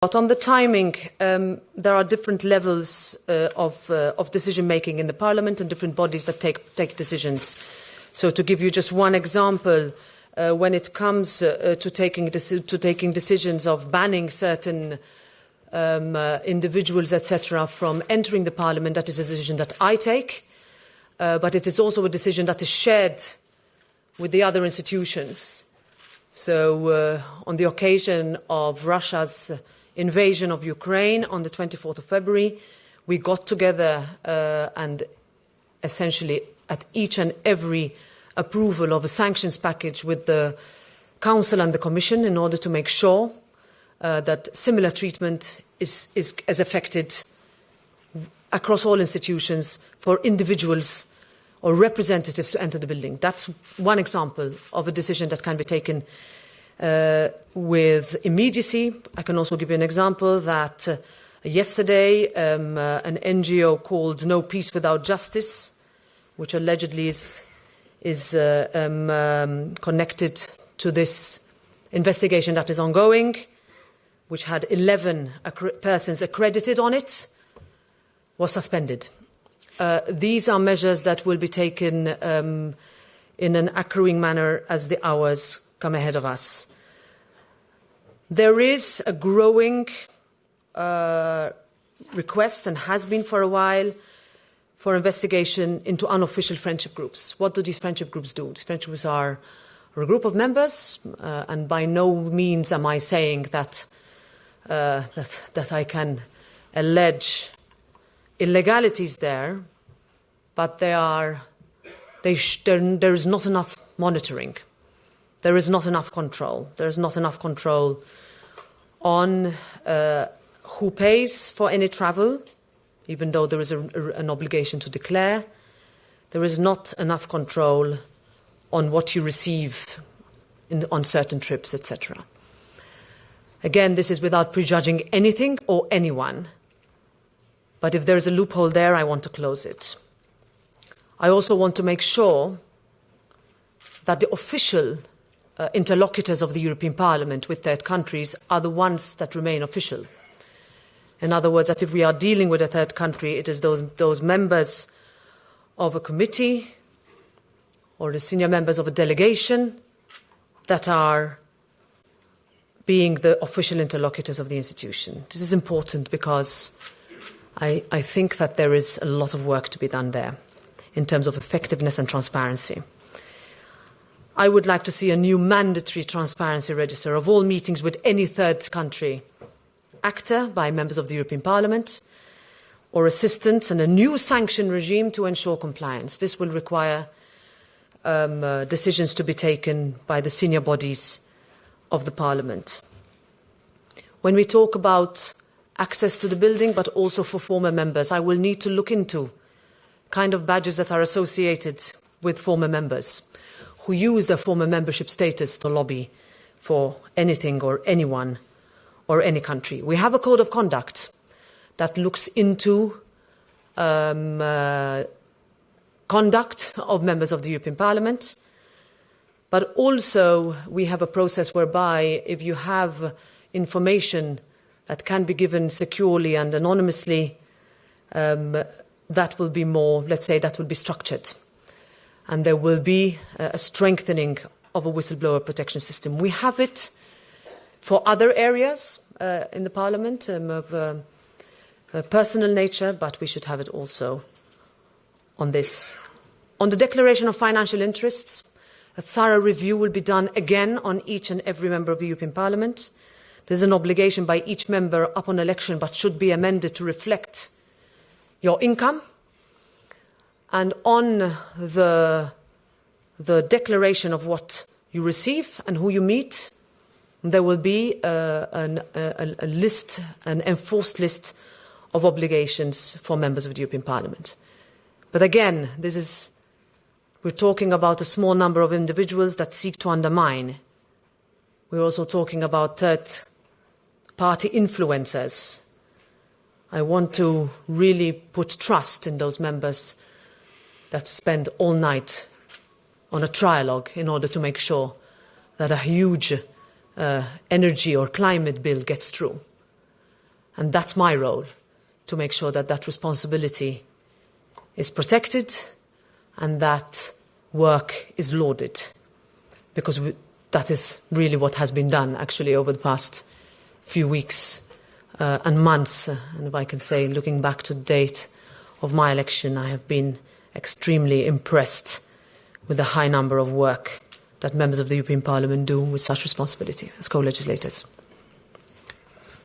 But on the timing, there are different levels of decision-making in the Parliament and different bodies that take decisions. So to give you just one example, when it comes to taking decisions of banning certain individuals, etc., from entering the Parliament, that is a decision that I take, but it is also a decision that is shared with the other institutions. So on the occasion of Russia's invasion of Ukraine on the 24th of February, we got together and essentially at each and every approval of a sanctions package with the Council and the Commission in order to make sure that similar treatment is affected across all institutions for individuals or representatives to enter the building. That's one example of a decision that can be taken with immediacy. I can also give you an example that yesterday an NGO called No Peace Without Justice, which allegedly is connected to this investigation that is ongoing, which had 11 persons accredited on it, was suspended. These are measures that will be taken in an accruing manner as the hours come ahead of us. There is a growing request, and has been for a while, for investigation into unofficial friendship groups. What do these friendship groups do? These friendship groups are a group of members, and by no means am I saying that I can allege illegalities there, but there is not enough monitoring. There is not enough control. There is not enough control on who pays for any travel, even though there is an obligation to declare. There is not enough control on what you receive on certain trips, etc. Again, this is without prejudging anything or anyone. But if there is a loophole there, I want to close it. I also want to make sure that the official interlocutors of the European Parliament with third countries are the ones that remain official. In other words, that if we are dealing with a third country, it is those members of a committee or the senior members of a delegation that are being the official interlocutors of the institution. This is important because I think that there is a lot of work to be done there in terms of effectiveness and transparency. I would like to see a new mandatory transparency register of all meetings with any third country actor by members of the European Parliament or assistants, and a new sanction regime to ensure compliance. This will require decisions to be taken by the senior bodies of the Parliament. When we talk about access to the building, but also for former members, I will need to look into kind of badges that are associated with former members who use their former membership status to lobby for anything or anyone or any country. We have a code of conduct that looks into conduct of members of the European Parliament, but also we have a process whereby if you have information that can be given securely and anonymously, that will be more, let's say, that will be structured. And there will be a strengthening of a whistleblower protection system. We have it for other areas in the Parliament of a personal nature, but we should have it also on this. On the declaration of financial interests, a thorough review will be done again on each and every member of the European Parliament. There's an obligation by each member upon election, but should be amended to reflect your income. And on the declaration of what you receive and who you meet, there will be a list, an enforced list of obligations for members of the European Parliament. But again, we're talking about a small number of individuals that seek to undermine. We're also talking about third-party influencers. I want to really put trust in those members that spend all night on a trialogue in order to make sure that a huge energy or climate bill gets through. And that's my role, to make sure that that responsibility is protected and that work is lauded, because that is really what has been done, actually, over the past few weeks and months. And if I can say, looking back to the date of my election, I have been extremely impressed with the high number of work that members of the European Parliament do with such responsibility as co-legislators.